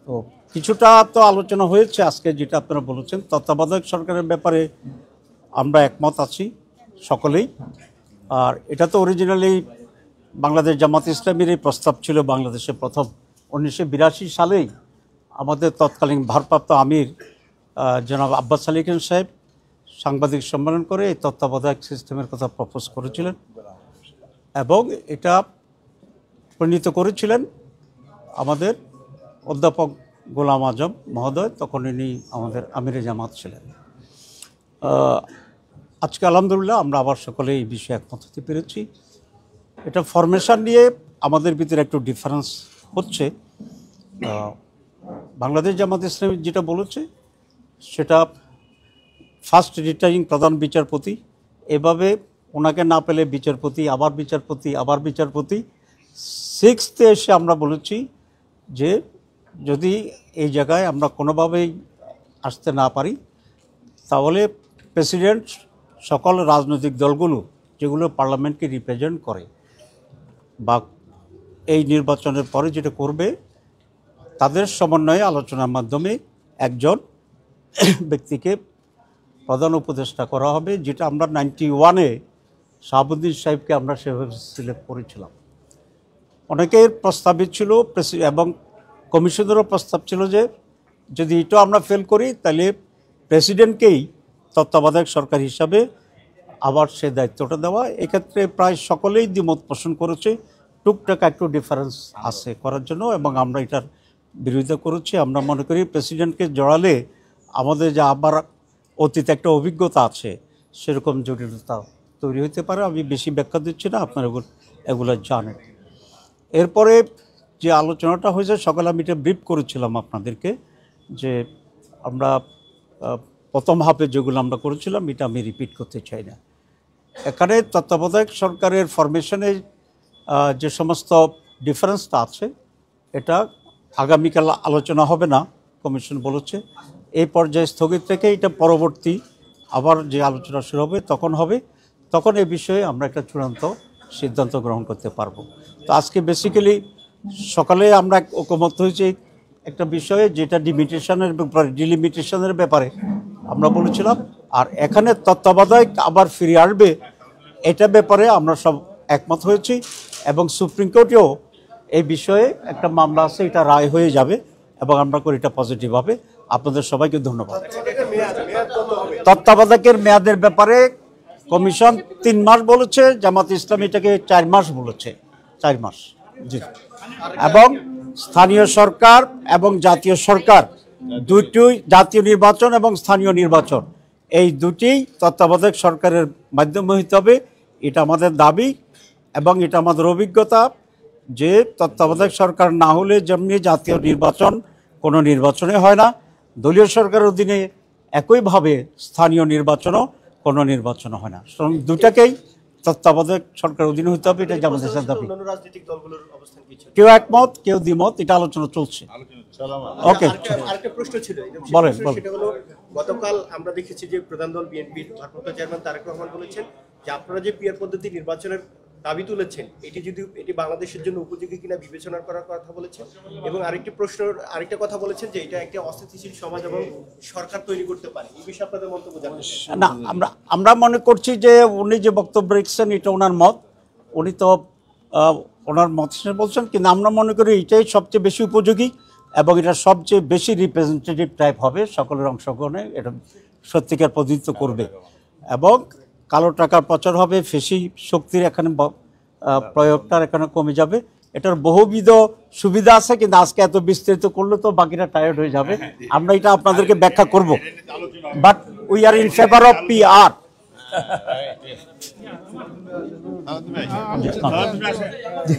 তো কিছুটা তো আলোচনা হয়েছে আজকে, যেটা আপনারা বলেছেন তত্ত্বাবধায়ক সরকারের ব্যাপারে আমরা একমত আছি সকলেই। আর এটা তো অরিজিনালি বাংলাদেশ জামাত ইসলামীর এই প্রস্তাব ছিল। বাংলাদেশে প্রথম 1982 সালেই আমাদের তৎকালীন ভারপ্রাপ্ত আমির জনাব আব্বাস আলী খান সাহেব সাংবাদিক সম্মেলন করে এই তত্ত্বাবধায়ক সিস্টেমের কথা প্রপোজ করেছিলেন এবং এটা প্রণীত করেছিলেন আমাদের অধ্যাপক গোলাম আজম মহোদয়। তখন ইনি আমাদের আমিরে জামাত ছিলেন। আজকে আলহামদুলিল্লাহ আমরা আবার সকলে এই বিষয়ে একমত হতে পেরেছি। এটা ফরমেশন নিয়ে আমাদের ভিতরে একটু ডিফারেন্স হচ্ছে। বাংলাদেশ জামাত ইসলামী যেটা বলেছে সেটা ফার্স্ট রিটার্নিং প্রধান বিচারপতি, এভাবে ওনাকে না পেলে বিচারপতি, আবার বিচারপতি, আবার বিচারপতি। 6th এসে আমরা বলেছি যে যদি এই জায়গায় আমরা কোনোভাবেই আসতে না পারি তাহলে প্রেসিডেন্ট সকল রাজনৈতিক দলগুলো যেগুলো পার্লামেন্টকে রিপ্রেজেন্ট করে বা এই নির্বাচনের পরে যেটা করবে তাদের সমন্বয়ে আলোচনার মাধ্যমে একজন ব্যক্তিকে প্রধান উপদেষ্টা করা হবে, যেটা আমরা 91-এ শাহাবুদ্দিন সাহেবকে আমরা সেভাবে সিলেক্ট করেছিলাম। অনেকের প্রস্তাবিত ছিল এবং কমিশনেরও প্রস্তাব ছিল যে যদি এটা আমরা ফেল করি তাহলে প্রেসিডেন্টকেই তত্ত্বাবধায়ক সরকার হিসাবে আবার সে দায়িত্বটা দেওয়া। এক্ষেত্রে প্রায় সকলেই দ্বিমত পোষণ করেছে। টুকটাক একটু ডিফারেন্স আছে করার জন্য এবং আমরা এটার বিরোধিতা করেছি। আমরা মনে করি প্রেসিডেন্টকে জড়ালে আমাদের যে আবার অতীতে একটা অভিজ্ঞতা আছে সেরকম জটিলতা তৈরি হতে পারে। আমি বেশি ব্যাখ্যা দিচ্ছি না, আপনারা এগুলো জানেন। এরপরে যে আলোচনাটা হয়েছে সকালে আমি এটা ব্রিফ করেছিলাম আপনাদেরকে যে আমরা প্রথম হাফে যেগুলো আমরা করেছিলাম এটা আমি রিপিট করতে চাই না। এখানে তত্ত্বাবধায়ক সরকারের ফরমেশনে যে সমস্ত ডিফারেন্সটা আছে এটা আগামীকাল আলোচনা হবে না, কমিশন বলেছে। এই পর্যায়ে স্থগিত রেখে এটা পরবর্তী আবার যে আলোচনা শুরু হবে তখন এই বিষয়ে আমরা একটা চূড়ান্ত সিদ্ধান্ত গ্রহণ করতে পারবো। তো আজকে বেসিক্যালি সকালে আমরা ঐকমত্য হয়েছি একটা বিষয়ে যেটা ডিলিমিটেশনের ব্যাপারে আমরা বলেছিলাম। আর এখানে তত্ত্বাবধায়ক আবার ফিরে আসবে এটা ব্যাপারে আমরা সব একমত হয়েছি এবং সুপ্রিম কোর্টেও এই বিষয়ে একটা মামলা আছে, এটা রায় হয়ে যাবে এবং আমরা করি এটা পজিটিভ হবে। আপনাদের সবাইকে ধন্যবাদ। তত্ত্বাবধায়কের মেয়াদের ব্যাপারে কমিশন 3 মাস বলেছে, জামাত ইসলামী এটাকে 4 মাস বলেছে। 4 মাস জি। এবং স্থানীয় সরকার এবং জাতীয় সরকার দুটোই, জাতীয় নির্বাচন এবং স্থানীয় নির্বাচন এই দুটি তত্ত্বাবধায়ক সরকারের মাধ্যমে হতে হবে। এটা আমাদের দাবি এবং এটা আমাদের অভিজ্ঞতা যে তত্ত্বাবধায়ক সরকার না হলে যেমনি জাতীয় নির্বাচন কোনো নির্বাচনে হয় না, দলীয় সরকারের অধীনে একইভাবে স্থানীয় নির্বাচনও কোনো নির্বাচন হয় না। দুটাকেই তত্ত্বাবধায়ক সরকারের অধীনে হতে হবে, এটা আমাদের দাবি। কেউ একমত কেউ দ্বিমত, এটা আলোচনা চলছে। ওকে, আরেকটা প্রশ্ন ছিল, বলেন। সেটা হলো গতকাল আমরা দেখেছি যে প্রধান দল বিএনপির ভারপ্রাপ্ত চেয়ারম্যান তারেক রহমান বলেছেন যে আপনারা যে পিয়ার পদ্ধতি নির্বাচনের দাবি তুলেছেন এটি বাংলাদেশের জন্য উপযোগী কিনা বিবেচনা করার কথা বলেছেন এবং আরেকটা কথা বলেছেন যে এটা একটা অস্থিতিশীল সমাজ এবং সরকার তৈরি করতে পারে। এই বিষয়ে আপনাদের মন্তব্য জানান। না, আমরা মনে করছি যে উনি যে বক্তব্য রেখেছেন এটা ওনার মত, উনি তো ওনার মত বলছেন, কিন্তু আমরা মনে করি এটাই সবচেয়ে বেশি উপযোগী এবং এটা সবচেয়ে বেশি রিপ্রেজেন্টেটিভ টাইপ হবে, সকলের অংশগ্রহণে এটা সত্যিকার প্রতিনিধিত্ব করবে এবং কালো টাকার প্রচার হবে, ফেসি শক্তির এখানে প্রয়োগটার এখানে কমে যাবে। এটার বহুবিধ সুবিধা আছে, কিন্তু আজকে এত বিস্তারিত করলে তো বাকিরা টায়ার্ড হয়ে যাবে। আমরা এটা আপনাদেরকে ব্যাখ্যা করব, but we are in favour of PR. G,